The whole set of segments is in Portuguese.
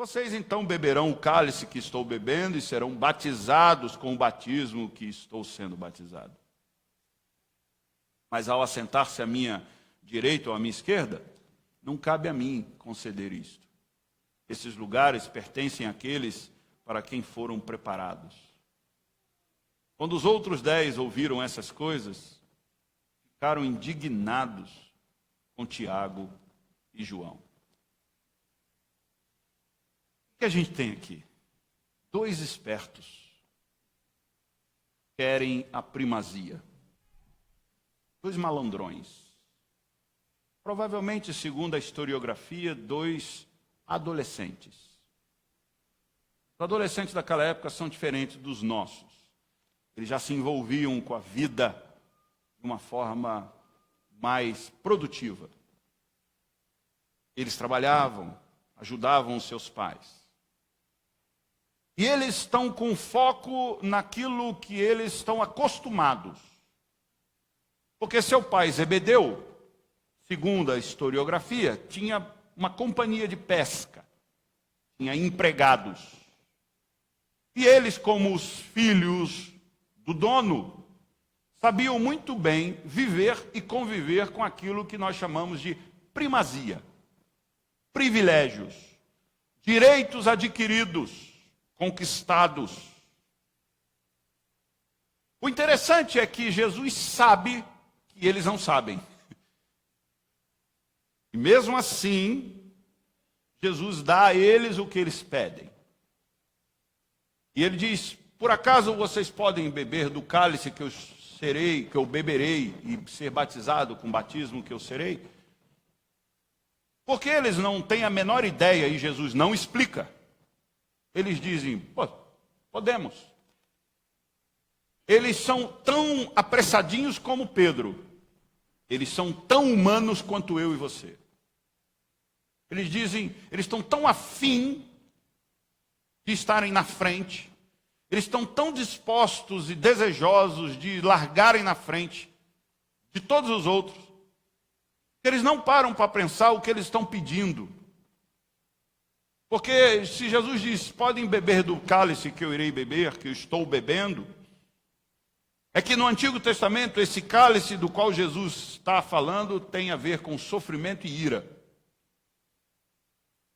Vocês então beberão o cálice que estou bebendo e serão batizados com o batismo que estou sendo batizado. Mas ao assentar-se à minha direita ou à minha esquerda, não cabe a mim conceder isto. Esses lugares pertencem àqueles para quem foram preparados. Quando os outros 10 ouviram essas coisas, ficaram indignados com Tiago e João. O que a gente tem aqui? 2 espertos querem a primazia. 2 malandrões. Provavelmente, segundo a historiografia, 2 adolescentes. Os adolescentes daquela época são diferentes dos nossos. Eles já se envolviam com a vida de uma forma mais produtiva. Eles trabalhavam, ajudavam os seus pais. E eles estão com foco naquilo que eles estão acostumados. Porque seu pai, Zebedeu, segundo a historiografia, tinha uma companhia de pesca, tinha empregados. E eles, como os filhos do dono, sabiam muito bem viver e conviver com aquilo que nós chamamos de primazia, privilégios, direitos adquiridos, conquistados. O interessante é que Jesus sabe que eles não sabem. E mesmo assim, Jesus dá a eles o que eles pedem. E ele diz: por acaso vocês podem beber do cálice que eu beberei e ser batizado com o batismo que eu serei? Porque eles não têm a menor ideia e Jesus não explica. Eles dizem: podemos. Eles são tão apressadinhos como Pedro. Eles são tão humanos quanto eu e você. Eles dizem, eles estão tão afim de estarem na frente, eles estão tão dispostos e desejosos de largarem na frente de todos os outros, que eles não param para pensar o que eles estão pedindo. Porque se Jesus diz: podem beber do cálice que eu irei beber, que eu estou bebendo, é que no Antigo Testamento esse cálice do qual Jesus está falando tem a ver com sofrimento e ira.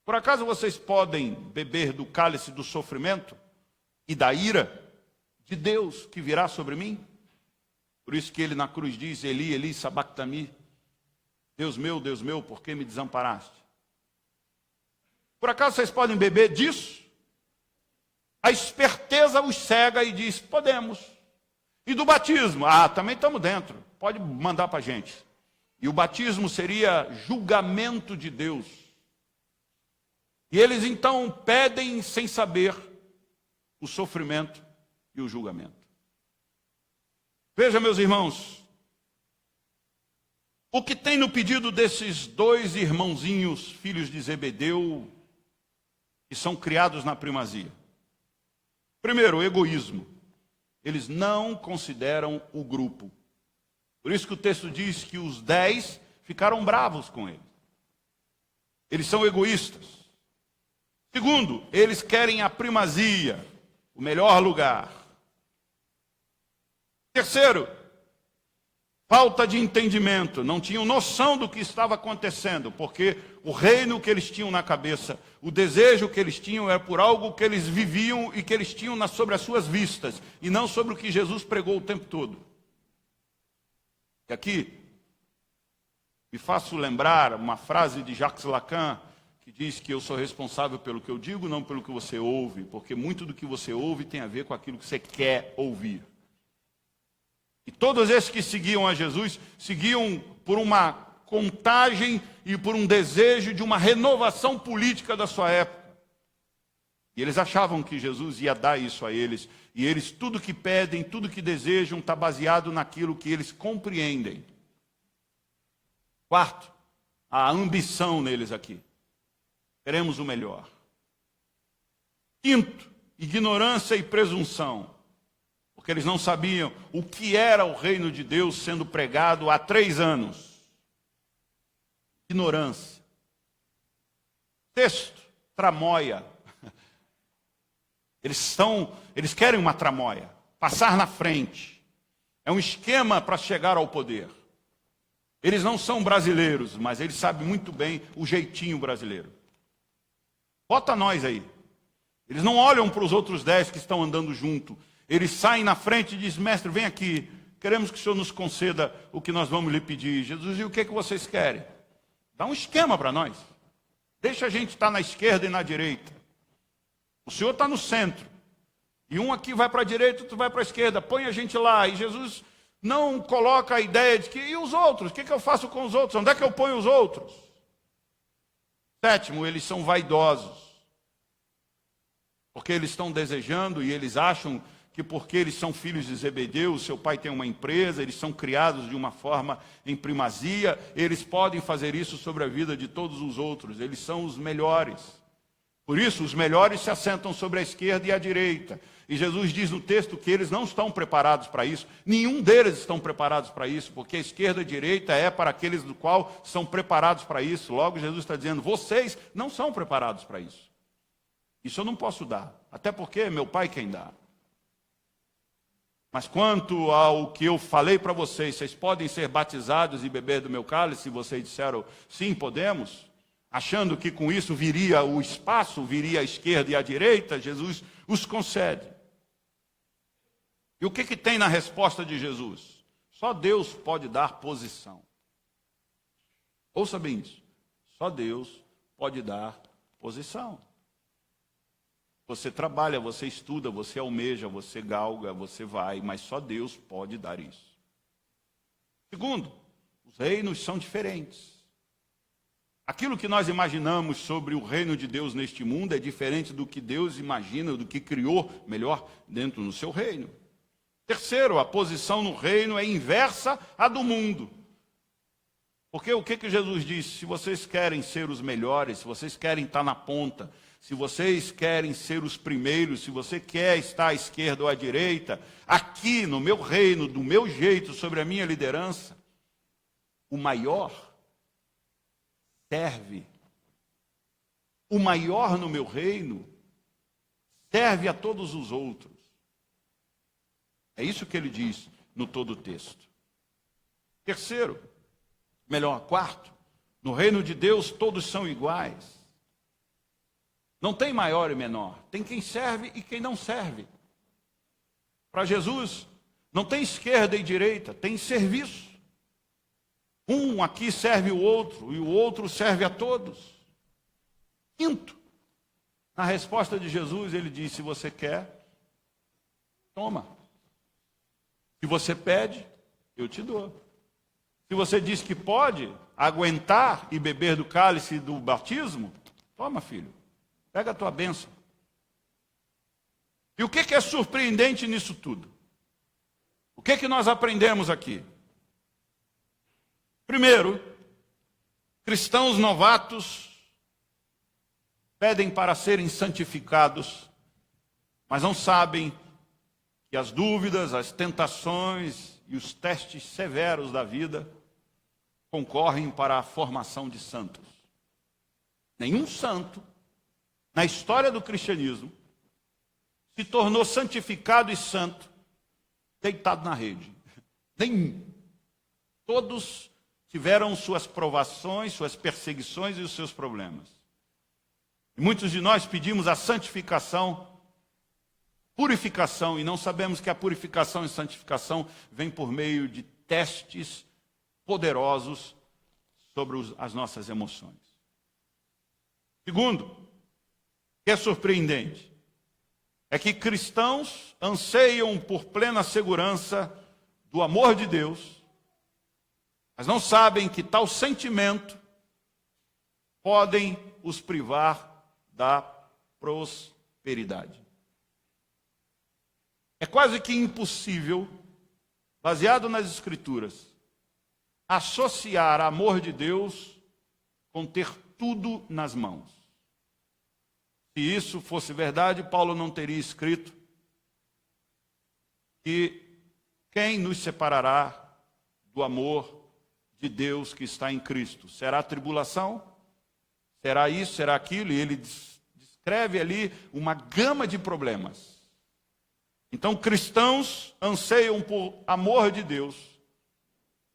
Por acaso vocês podem beber do cálice do sofrimento e da ira de Deus que virá sobre mim? Por isso que ele na cruz diz: Eli, Eli, sabactani, Deus meu, por que me desamparaste? Por acaso vocês podem beber disso? A esperteza os cega e diz: podemos. E do batismo? Também estamos dentro, pode mandar para a gente. E o batismo seria julgamento de Deus. E eles então pedem sem saber o sofrimento e o julgamento. Veja, meus irmãos, o que tem no pedido desses 2 irmãozinhos, filhos de Zebedeu, que são criados na primazia? Primeiro, o egoísmo. Eles não consideram o grupo. Por isso que o texto diz que os 10 ficaram bravos com ele. Eles são egoístas. Segundo, eles querem a primazia, o melhor lugar. Terceiro, falta de entendimento. Não tinham noção do que estava acontecendo, porque o reino que eles tinham na cabeça, o desejo que eles tinham era por algo que eles viviam e que eles tinham sobre as suas vistas, e não sobre o que Jesus pregou o tempo todo. E aqui, me faço lembrar uma frase de Jacques Lacan, que diz que eu sou responsável pelo que eu digo, não pelo que você ouve, porque muito do que você ouve tem a ver com aquilo que você quer ouvir. E todos esses que seguiam a Jesus, seguiam por uma contagem e por um desejo de uma renovação política da sua época. E eles achavam que Jesus ia dar isso a eles, e eles, tudo que pedem, tudo que desejam, está baseado naquilo que eles compreendem. Quarto, a ambição neles aqui. Queremos o melhor. Quinto, ignorância e presunção. Porque eles não sabiam o que era o reino de Deus sendo pregado há 3 anos. Ignorância. Sexto, tramóia. Eles querem uma tramóia, passar na frente. É um esquema para chegar ao poder. Eles não são brasileiros, mas eles sabem muito bem o jeitinho brasileiro. Bota nós aí. Eles não olham para os outros 10 que estão andando junto. Eles saem na frente e dizem: mestre, vem aqui. Queremos que o Senhor nos conceda o que nós vamos lhe pedir. Jesus, e o que vocês querem? Dá um esquema para nós. Deixa a gente estar na esquerda e na direita. O Senhor está no centro. E um aqui vai para a direita, outro vai para a esquerda. Põe a gente lá. E Jesus não coloca a ideia de que, e os outros? O que eu faço com os outros? Onde é que eu ponho os outros? Sétimo, eles são vaidosos. Porque eles estão desejando e eles acham que porque eles são filhos de Zebedeu, seu pai tem uma empresa, eles são criados de uma forma em primazia, eles podem fazer isso sobre a vida de todos os outros, eles são os melhores. Por isso, os melhores se assentam sobre a esquerda e a direita. E Jesus diz no texto que eles não estão preparados para isso, nenhum deles estão preparados para isso, porque a esquerda e a direita é para aqueles do qual são preparados para isso. Logo, Jesus está dizendo: vocês não são preparados para isso. Isso eu não posso dar, até porque meu pai quem dá. Mas quanto ao que eu falei para vocês, vocês podem ser batizados e beber do meu cálice? Vocês disseram: sim, podemos. Achando que com isso viria o espaço, viria a esquerda e a direita, Jesus os concede. E o que tem na resposta de Jesus? Só Deus pode dar posição. Ouça bem isso. Só Deus pode dar posição. Você trabalha, você estuda, você almeja, você galga, você vai, mas só Deus pode dar isso. Segundo, os reinos são diferentes. Aquilo que nós imaginamos sobre o reino de Deus neste mundo é diferente do que Deus imagina, do que criou, melhor, dentro do seu reino. Terceiro, a posição no reino é inversa à do mundo. Porque o que Jesus disse? Se vocês querem ser os melhores, se vocês querem estar na ponta, se vocês querem ser os primeiros, se você quer estar à esquerda ou à direita, aqui no meu reino, do meu jeito, sobre a minha liderança, o maior serve. O maior no meu reino serve a todos os outros. É isso que ele diz no todo o texto. Quarto, no reino de Deus todos são iguais. Não tem maior e menor, tem quem serve e quem não serve. Para Jesus, não tem esquerda e direita, tem serviço. Um aqui serve o outro e o outro serve a todos. Quinto, na resposta de Jesus, ele diz: se você quer, toma. Se você pede, eu te dou. Se você diz que pode aguentar e beber do cálice do batismo, toma, filho. Pega a tua bênção. E o que é surpreendente nisso tudo? O que nós aprendemos aqui? Primeiro, cristãos novatos pedem para serem santificados, mas não sabem que as dúvidas, as tentações e os testes severos da vida concorrem para a formação de santos. Nenhum santo na história do cristianismo se tornou santificado e santo deitado na rede. Nenhum. Todos tiveram suas provações, suas perseguições e os seus problemas. E muitos de nós pedimos a santificação, purificação, e não sabemos que a purificação e santificação vem por meio de testes poderosos sobre as nossas emoções. Segundo, o que é surpreendente é que cristãos anseiam por plena segurança do amor de Deus, mas não sabem que tal sentimento podem os privar da prosperidade. É quase que impossível, baseado nas Escrituras, associar amor de Deus com ter tudo nas mãos. Se isso fosse verdade, Paulo não teria escrito que quem nos separará do amor de Deus que está em Cristo? Será a tribulação? Será isso? Será aquilo? E ele descreve descreve ali uma gama de problemas. Então, cristãos anseiam por amor de Deus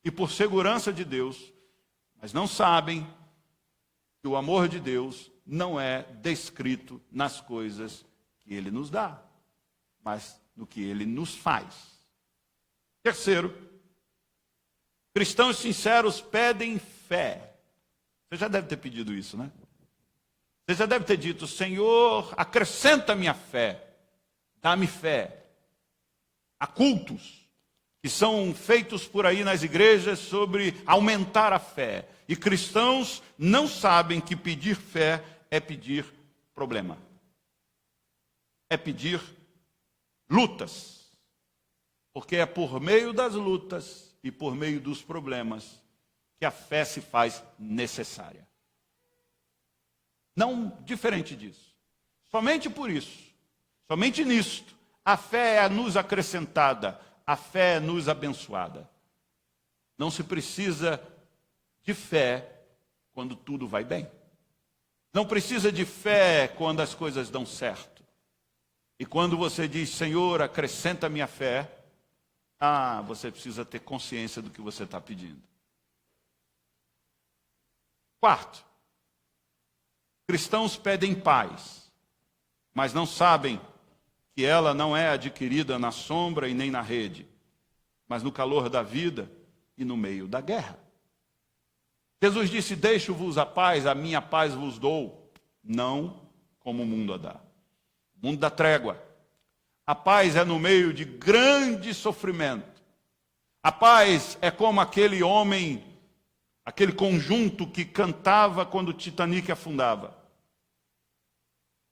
e por segurança de Deus, mas não sabem que o amor de Deus não é descrito nas coisas que Ele nos dá, mas no que Ele nos faz. Terceiro, cristãos sinceros pedem fé. Você já deve ter pedido isso, né? Você já deve ter dito: Senhor, acrescenta minha fé, dá-me fé. Há cultos que são feitos por aí nas igrejas sobre aumentar a fé. E cristãos não sabem que pedir fé é pedir problema. É pedir lutas. Porque é por meio das lutas e por meio dos problemas que a fé se faz necessária. Não diferente disso. Somente por isso, somente nisto, a fé é nos acrescentada, a fé é nos abençoada. Não se precisa de fé quando tudo vai bem. Não precisa de fé quando as coisas dão certo. E quando você diz: Senhor, acrescenta minha fé, você precisa ter consciência do que você está pedindo. Quarto, cristãos pedem paz, mas não sabem que ela não é adquirida na sombra e nem na rede, mas no calor da vida e no meio da guerra. Jesus disse: deixo-vos a paz, a minha paz vos dou, não como o mundo a dá. O mundo dá trégua. A paz é no meio de grande sofrimento. A paz é como aquele homem, aquele conjunto que cantava quando o Titanic afundava.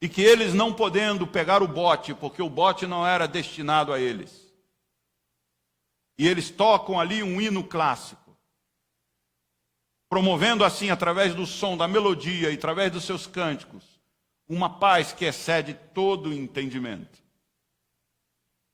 E que eles não podendo pegar o bote, porque o bote não era destinado a eles. E eles tocam ali um hino clássico, promovendo assim, através do som, da melodia e através dos seus cânticos, uma paz que excede todo o entendimento.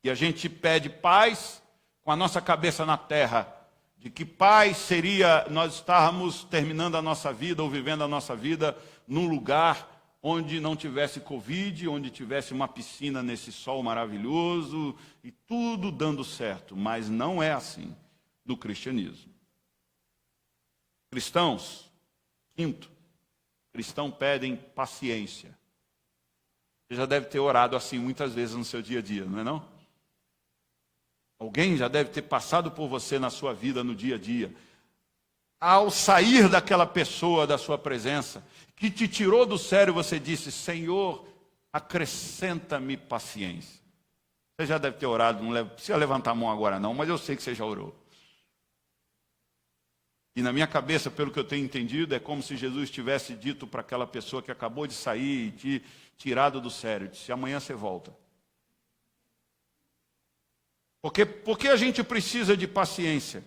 E a gente pede paz com a nossa cabeça na terra, de que paz seria nós estarmos terminando a nossa vida ou vivendo a nossa vida num lugar onde não tivesse Covid, onde tivesse uma piscina nesse sol maravilhoso e tudo dando certo. Mas não é assim no cristianismo. Cristãos, quinto, cristãos pedem paciência. Você já deve ter orado assim muitas vezes no seu dia a dia, não é não? Alguém já deve ter passado por você na sua vida, no dia a dia. Ao sair daquela pessoa da sua presença, que te tirou do sério, você disse: Senhor, acrescenta-me paciência. Você já deve ter orado, não precisa levantar a mão agora não, mas eu sei que você já orou. E na minha cabeça, pelo que eu tenho entendido, é como se Jesus tivesse dito para aquela pessoa que acabou de sair e te tirado do sério, disse: amanhã você volta. Porque a gente precisa de paciência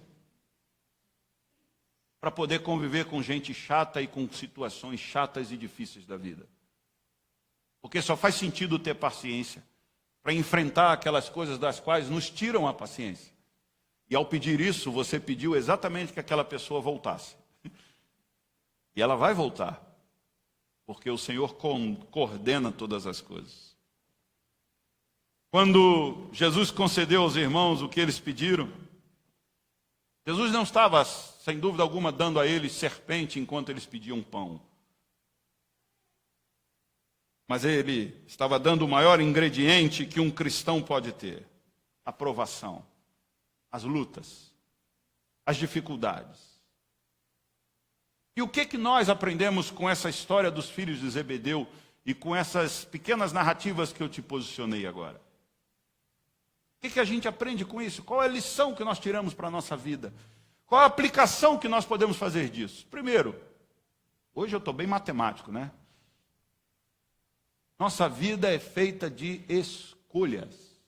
para poder conviver com gente chata e com situações chatas e difíceis da vida. Porque só faz sentido ter paciência para enfrentar aquelas coisas das quais nos tiram a paciência. E ao pedir isso, você pediu exatamente que aquela pessoa voltasse. E ela vai voltar, porque o Senhor coordena todas as coisas. Quando Jesus concedeu aos irmãos o que eles pediram, Jesus não estava, sem dúvida alguma, dando a eles serpente enquanto eles pediam pão. Mas ele estava dando o maior ingrediente que um cristão pode ter: a provação, as lutas, as dificuldades. E o que nós aprendemos com essa história dos filhos de Zebedeu e com essas pequenas narrativas que eu te posicionei agora? O que a gente aprende com isso? Qual é a lição que nós tiramos para a nossa vida? Qual a aplicação que nós podemos fazer disso? Primeiro, hoje eu estou bem matemático, né? Nossa vida é feita de escolhas.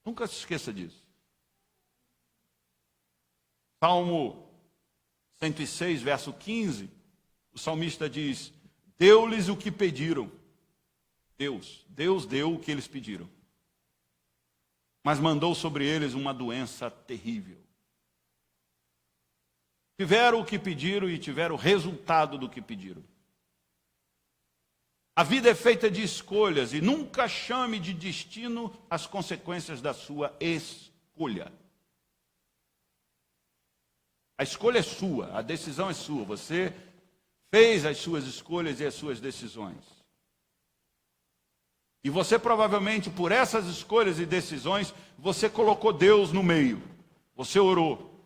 Nunca se esqueça disso. Salmo 106, verso 15, o salmista diz: deu-lhes o que pediram. Deus deu o que eles pediram. Mas mandou sobre eles uma doença terrível. Tiveram o que pediram e tiveram o resultado do que pediram. A vida é feita de escolhas e nunca chame de destino as consequências da sua escolha. A escolha é sua, a decisão é sua. Você fez as suas escolhas e as suas decisões. E você provavelmente, por essas escolhas e decisões, você colocou Deus no meio. Você orou.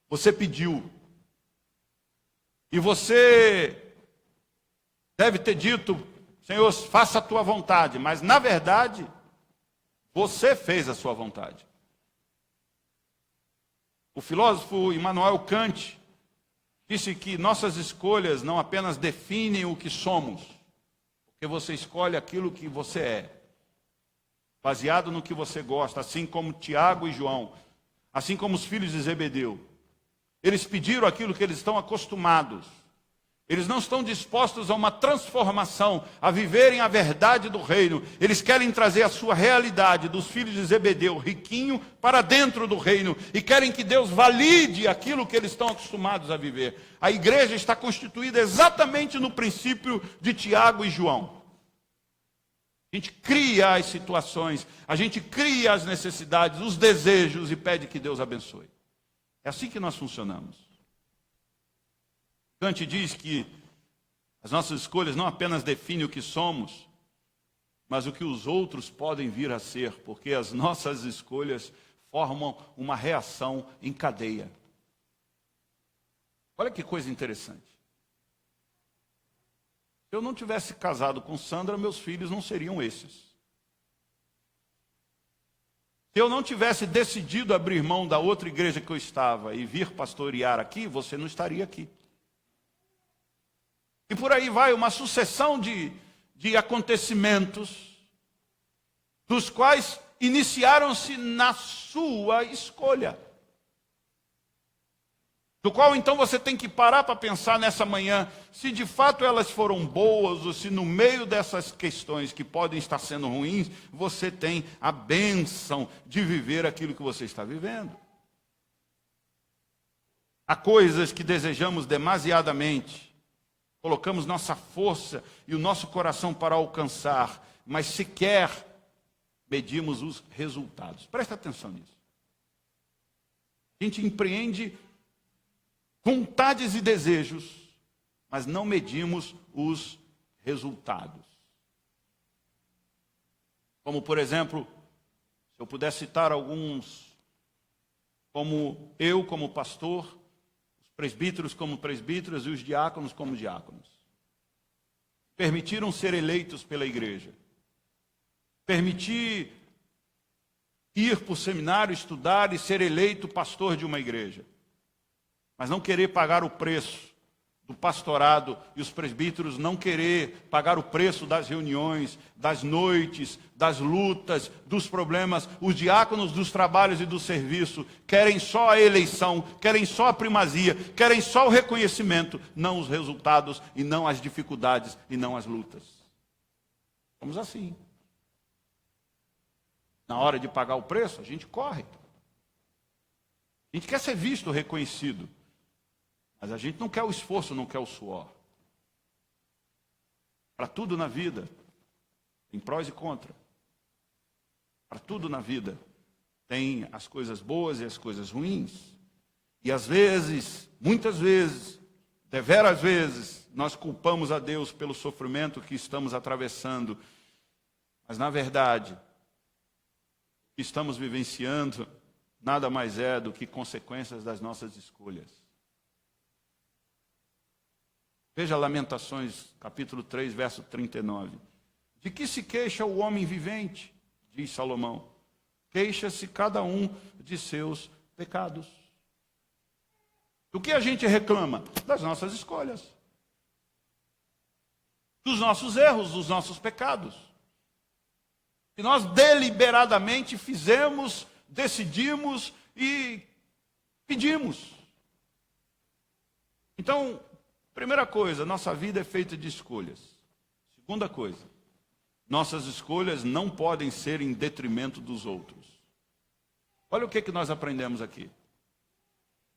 Você pediu. E você deve ter dito: Senhor, faça a tua vontade. Mas, na verdade, você fez a sua vontade. O filósofo Immanuel Kant disse que nossas escolhas não apenas definem o que somos, porque você escolhe aquilo que você é, baseado no que você gosta, assim como Tiago e João, assim como os filhos de Zebedeu. Eles pediram aquilo que eles estão acostumados. Eles não estão dispostos a uma transformação, a viverem a verdade do reino. Eles querem trazer a sua realidade dos filhos de Zebedeu, riquinho, para dentro do reino. E querem que Deus valide aquilo que eles estão acostumados a viver. A igreja está constituída exatamente no princípio de Tiago e João. A gente cria as situações, a gente cria as necessidades, os desejos e pede que Deus abençoe. É assim que nós funcionamos. Kant diz que as nossas escolhas não apenas definem o que somos, mas o que os outros podem vir a ser, porque as nossas escolhas formam uma reação em cadeia. Olha que coisa interessante. Se eu não tivesse casado com Sandra, meus filhos não seriam esses. Se eu não tivesse decidido abrir mão da outra igreja que eu estava e vir pastorear aqui, você não estaria aqui. E por aí vai uma sucessão de acontecimentos, dos quais iniciaram-se na sua escolha. Do qual então você tem que parar para pensar nessa manhã, se de fato elas foram boas, ou se no meio dessas questões que podem estar sendo ruins, você tem a bênção de viver aquilo que você está vivendo. Há coisas que desejamos demasiadamente, colocamos nossa força e o nosso coração para alcançar, mas sequer medimos os resultados. Presta atenção nisso. A gente empreende vontades e desejos, mas não medimos os resultados. Como, por exemplo, se eu puder citar alguns, como eu como pastor, presbíteros como presbíteros e os diáconos como diáconos. Permitiram ser eleitos pela igreja. Permitir ir para o seminário, estudar e ser eleito pastor de uma igreja. Mas não querer pagar o preço do pastorado e os presbíteros não querer pagar o preço das reuniões, das noites, das lutas, dos problemas. Os diáconos dos trabalhos e do serviço querem só a eleição, querem só a primazia, querem só o reconhecimento, não os resultados e não as dificuldades e não as lutas. Somos assim. Na hora de pagar o preço, a gente corre. A gente quer ser visto, reconhecido. Mas a gente não quer o esforço, não quer o suor. Para tudo na vida, tem prós e contras. Para tudo na vida, tem as coisas boas e as coisas ruins. E às vezes, muitas vezes, deveras vezes, nós culpamos a Deus pelo sofrimento que estamos atravessando. Mas na verdade, o que estamos vivenciando nada mais é do que consequências das nossas escolhas. Veja Lamentações, capítulo 3, verso 39. De que se queixa o homem vivente? Diz Salomão. Queixa-se cada um de seus pecados. Do que a gente reclama? Das nossas escolhas. Dos nossos erros, dos nossos pecados. Que nós deliberadamente fizemos, decidimos e pedimos. Então, primeira coisa, nossa vida é feita de escolhas. Segunda coisa, nossas escolhas não podem ser em detrimento dos outros. Olha o que nós aprendemos aqui.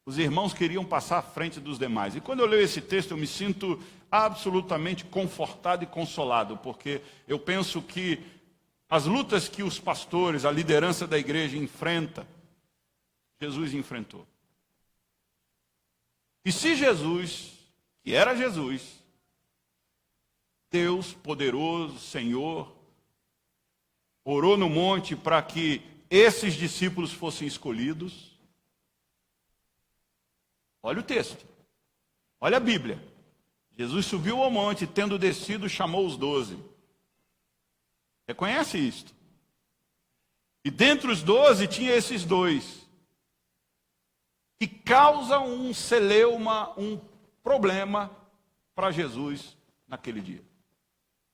os irmãos queriam passar à frente dos demais. E quando eu leio esse texto, eu me sinto absolutamente confortado e consolado, porque eu penso que as lutas que os pastores, a liderança da igreja enfrenta, Jesus enfrentou. E se Jesus, que era Jesus, Deus poderoso, Senhor, orou no monte para que esses discípulos fossem escolhidos, olha o texto, olha a Bíblia. Jesus subiu ao monte, tendo descido, chamou os 12. Reconhece isto? E dentre os 12 tinha esses dois, que causam um celeuma, um problema para Jesus naquele dia.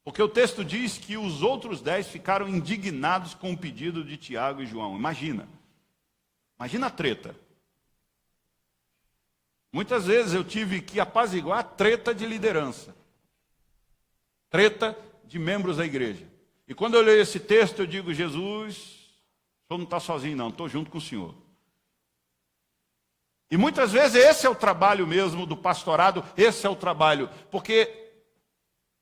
Porque o texto diz que os outros 10 ficaram indignados com o pedido de Tiago e João. Imagina a treta. Muitas vezes eu tive que apaziguar a treta de liderança. Treta de membros da igreja. E quando eu leio esse texto, eu digo, Jesus, o senhor não está sozinho não, estou junto com o senhor. E muitas vezes esse é o trabalho mesmo do pastorado, esse é o trabalho. Porque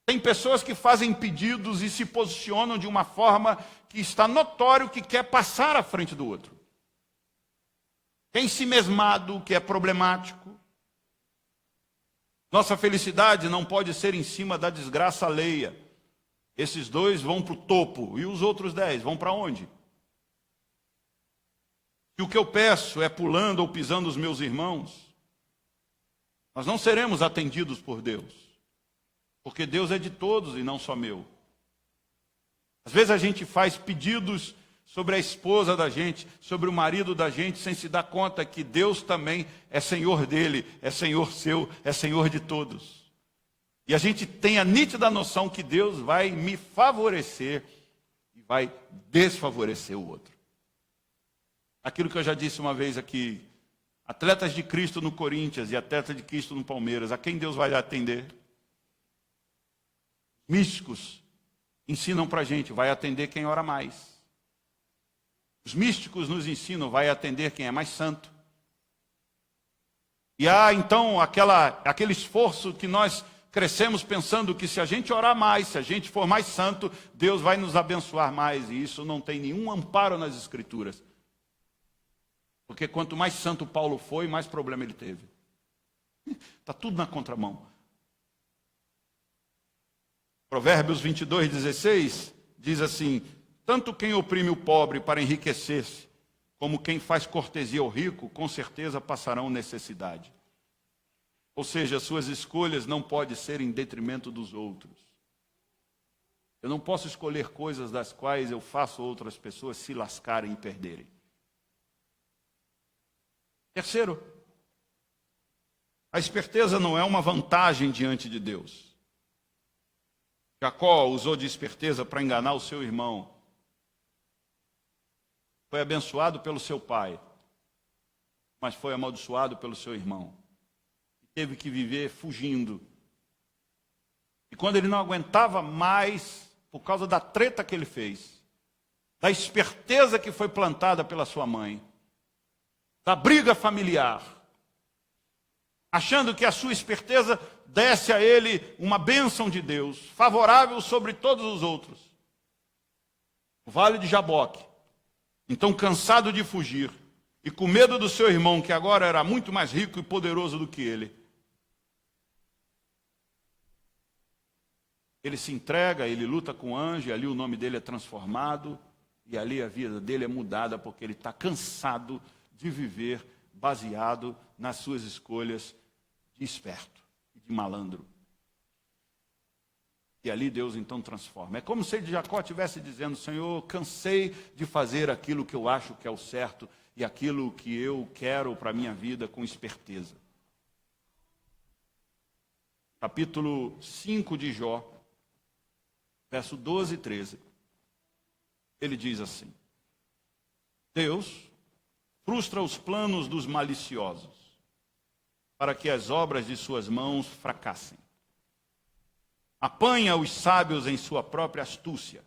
tem pessoas que fazem pedidos e se posicionam de uma forma que está notório que quer passar à frente do outro. Tem si mesmado, que é problemático. Nossa felicidade não pode ser em cima da desgraça alheia. Esses dois vão para o topo, e os outros 10 vão para onde? Se o que eu peço é pulando ou pisando os meus irmãos, nós não seremos atendidos por Deus. Porque Deus é de todos e não só meu. Às vezes a gente faz pedidos sobre a esposa da gente, sobre o marido da gente, sem se dar conta que Deus também é Senhor dele, é Senhor seu, é Senhor de todos. E a gente tem a nítida noção que Deus vai me favorecer e vai desfavorecer o outro. Aquilo que eu já disse uma vez aqui, atletas de Cristo no Corinthians e atletas de Cristo no Palmeiras, a quem Deus vai atender? Místicos ensinam para a gente, vai atender quem ora mais. Os místicos nos ensinam, vai atender quem é mais santo. E há então aquele esforço que nós crescemos pensando que se a gente orar mais, se a gente for mais santo, Deus vai nos abençoar mais. E isso não tem nenhum amparo nas Escrituras. Porque quanto mais santo Paulo foi, mais problema ele teve. Está tudo na contramão. Provérbios 22:16 diz assim: tanto quem oprime o pobre para enriquecer-se, como quem faz cortesia ao rico, com certeza passarão necessidade. Ou seja, suas escolhas não podem ser em detrimento dos outros. Eu não posso escolher coisas das quais eu faço outras pessoas se lascarem e perderem. Terceiro, a esperteza não é uma vantagem diante de Deus. Jacó usou de esperteza para enganar o seu irmão. Foi abençoado pelo seu pai, mas foi amaldiçoado pelo seu irmão. Teve que viver fugindo. E quando ele não aguentava mais, por causa da treta que ele fez, da esperteza que foi plantada pela sua mãe, da briga familiar, achando que a sua esperteza desse a ele uma bênção de Deus, favorável sobre todos os outros. O vale de Jaboque. Então, cansado de fugir e com medo do seu irmão, que agora era muito mais rico e poderoso do que ele se entrega, ele luta com o anjo, e ali o nome dele é transformado, e ali a vida dele é mudada, porque ele está cansado de viver baseado nas suas escolhas de esperto e de malandro. E ali Deus então transforma. É como se Jacó estivesse dizendo: Senhor, cansei de fazer aquilo que eu acho que é o certo e aquilo que eu quero para a minha vida com esperteza. Capítulo 5 de Jó, verso 12 e 13. Ele diz assim: Deus frustra os planos dos maliciosos, para que as obras de suas mãos fracassem. Apanha os sábios em sua própria astúcia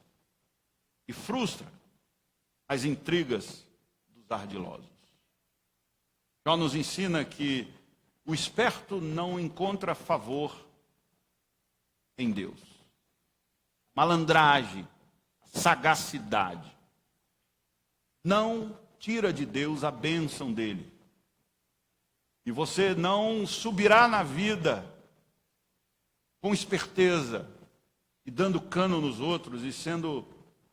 e frustra as intrigas dos ardilosos. Jó nos ensina que o esperto não encontra favor em Deus. Malandragem, sagacidade, não tira de Deus a bênção dele. E você não subirá na vida com esperteza e dando cano nos outros e sendo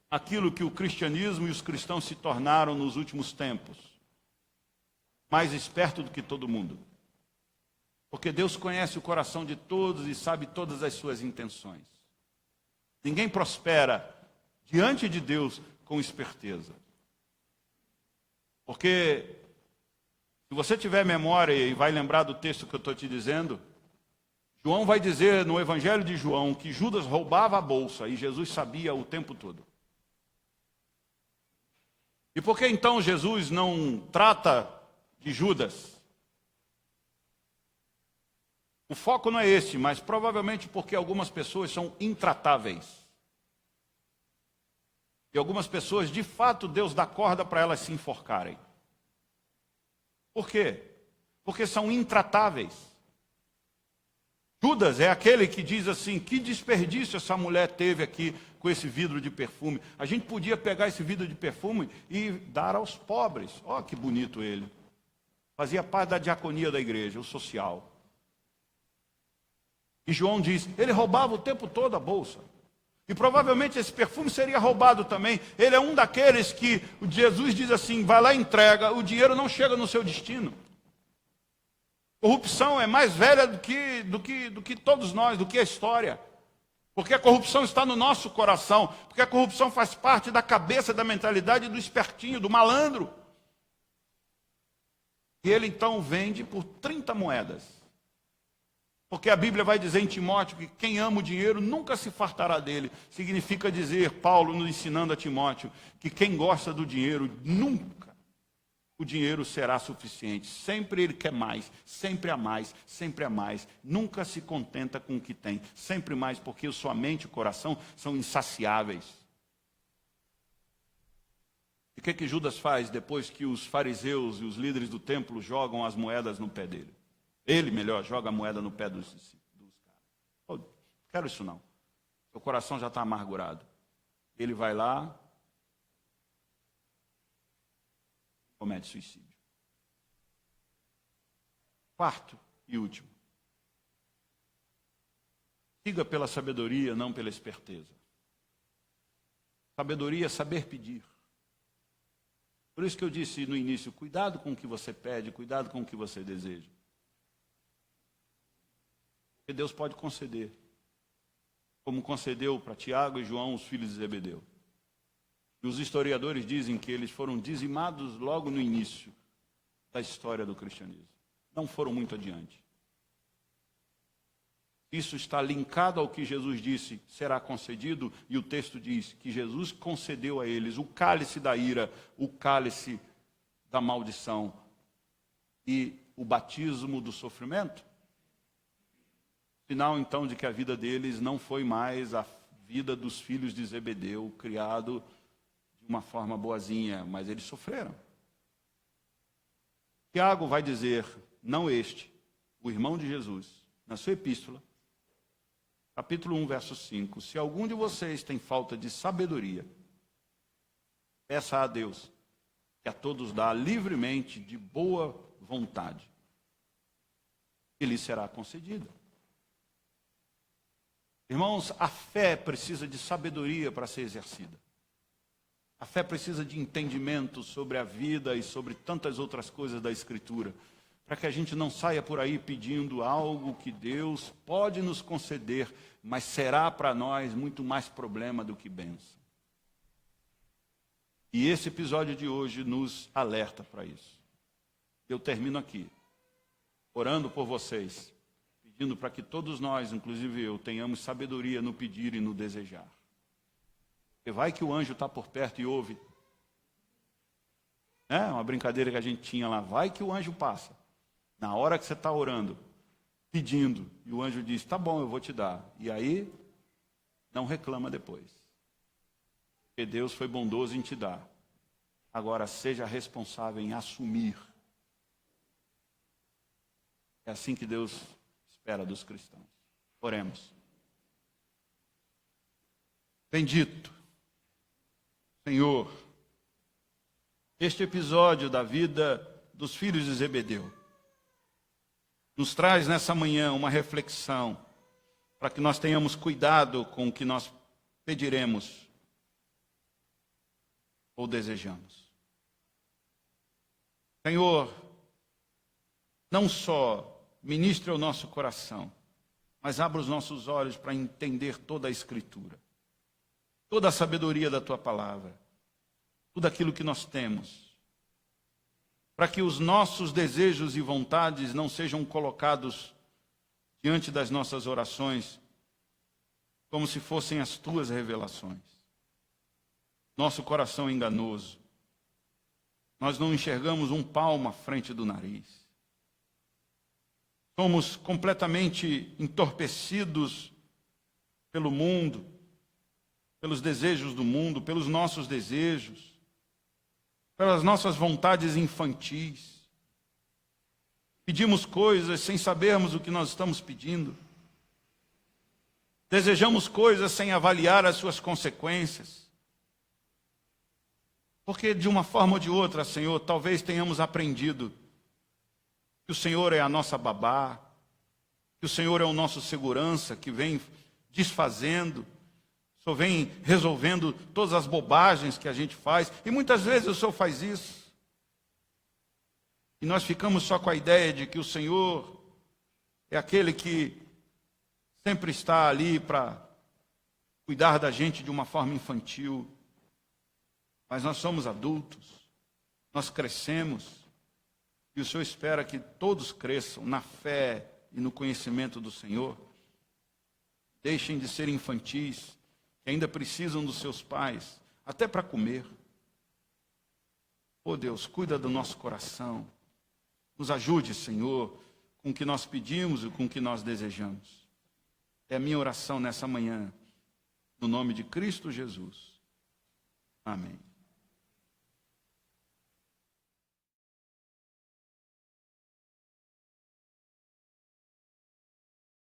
aquilo que o cristianismo e os cristãos se tornaram nos últimos tempos. Mais esperto do que todo mundo. Porque Deus conhece o coração de todos e sabe todas as suas intenções. Ninguém prospera diante de Deus com esperteza. Porque se você tiver memória e vai lembrar do texto que eu estou te dizendo, João vai dizer no Evangelho de João que Judas roubava a bolsa e Jesus sabia o tempo todo. E por que então Jesus não trata de Judas? O foco não é esse, mas provavelmente porque algumas pessoas são intratáveis. E algumas pessoas, de fato, Deus dá corda para elas se enforcarem. Por quê? Porque são intratáveis. Judas é aquele que diz assim, que desperdício essa mulher teve aqui com esse vidro de perfume. A gente podia pegar esse vidro de perfume e dar aos pobres. Ó, que bonito ele. Fazia parte da diaconia da igreja, o social. E João diz, ele roubava o tempo todo a bolsa. E provavelmente esse perfume seria roubado também. Ele é um daqueles que Jesus diz assim, vai lá e entrega, o dinheiro não chega no seu destino. Corrupção é mais velha do que todos nós, do que a história. Porque a corrupção está no nosso coração. Porque a corrupção faz parte da cabeça, da mentalidade do espertinho, do malandro. E ele então vende por 30 moedas. Porque a Bíblia vai dizer em Timóteo que quem ama o dinheiro nunca se fartará dele. Significa dizer, Paulo nos ensinando a Timóteo, que quem gosta do dinheiro, nunca o dinheiro será suficiente. Sempre ele quer mais, sempre a mais, sempre a mais. Nunca se contenta com o que tem. Sempre mais, porque sua mente e o coração são insaciáveis. E o que Judas faz depois que os fariseus e os líderes do templo jogam as moedas no pé dele? Ele, melhor, joga a moeda no pé dos caras. Oh, quero isso não. Seu coração já está amargurado. Ele vai lá, comete suicídio. Quarto e último. Siga pela sabedoria, não pela esperteza. Sabedoria é saber pedir. Por isso que eu disse no início, cuidado com o que você pede, cuidado com o que você deseja. Porque Deus pode conceder, como concedeu para Tiago e João, os filhos de Zebedeu. E os historiadores dizem que eles foram dizimados logo no início da história do cristianismo. Não foram muito adiante. Isso está linkado ao que Jesus disse, será concedido, e o texto diz que Jesus concedeu a eles o cálice da ira, o cálice da maldição e o batismo do sofrimento. Sinal, então, de que a vida deles não foi mais a vida dos filhos de Zebedeu, criado de uma forma boazinha, mas eles sofreram. Tiago vai dizer, não este, o irmão de Jesus, na sua epístola, capítulo 1, verso 5, se algum de vocês tem falta de sabedoria, peça a Deus, que a todos dá livremente, de boa vontade, e lhe será concedida. Irmãos, a fé precisa de sabedoria para ser exercida. A fé precisa de entendimento sobre a vida e sobre tantas outras coisas da Escritura, para que a gente não saia por aí pedindo algo que Deus pode nos conceder, mas será para nós muito mais problema do que bênção. E esse episódio de hoje nos alerta para isso. Eu termino aqui, orando por vocês, pedindo para que todos nós, inclusive eu, tenhamos sabedoria no pedir e no desejar. Porque vai que o anjo está por perto e ouve. É uma brincadeira que a gente tinha lá. Vai que o anjo passa. Na hora que você está orando, pedindo, e o anjo diz, tá bom, eu vou te dar. E aí, não reclama depois. Porque Deus foi bondoso em te dar. Agora, seja responsável em assumir É assim que Deus espera dos cristãos. Oremos. Bendito, Senhor, este episódio da vida dos filhos de Zebedeu nos traz nessa manhã uma reflexão para que nós tenhamos cuidado com o que nós pediremos ou desejamos. Senhor, não só ministre ao nosso coração, mas abra os nossos olhos para entender toda a Escritura, toda a sabedoria da Tua palavra, tudo aquilo que nós temos, para que os nossos desejos e vontades não sejam colocados diante das nossas orações como se fossem as Tuas revelações. Nosso coração é enganoso. Nós não enxergamos um palmo à frente do nariz. Somos completamente entorpecidos pelo mundo, pelos desejos do mundo, pelos nossos desejos, pelas nossas vontades infantis. Pedimos coisas sem sabermos o que nós estamos pedindo. Desejamos coisas sem avaliar as suas consequências. Porque de uma forma ou de outra, Senhor, talvez tenhamos aprendido que o Senhor é a nossa babá, que o Senhor é o nosso segurança, que vem desfazendo, só vem resolvendo todas as bobagens que a gente faz. E muitas vezes o Senhor faz isso. E nós ficamos só com a ideia de que o Senhor é aquele que sempre está ali para cuidar da gente de uma forma infantil. Mas nós somos adultos, nós crescemos, e o Senhor espera que todos cresçam na fé e no conhecimento do Senhor. Deixem de ser infantis, que ainda precisam dos seus pais, até para comer. Oh Deus, cuida do nosso coração. Nos ajude, Senhor, com o que nós pedimos e com o que nós desejamos. É a minha oração nessa manhã, no nome de Cristo Jesus. Amém.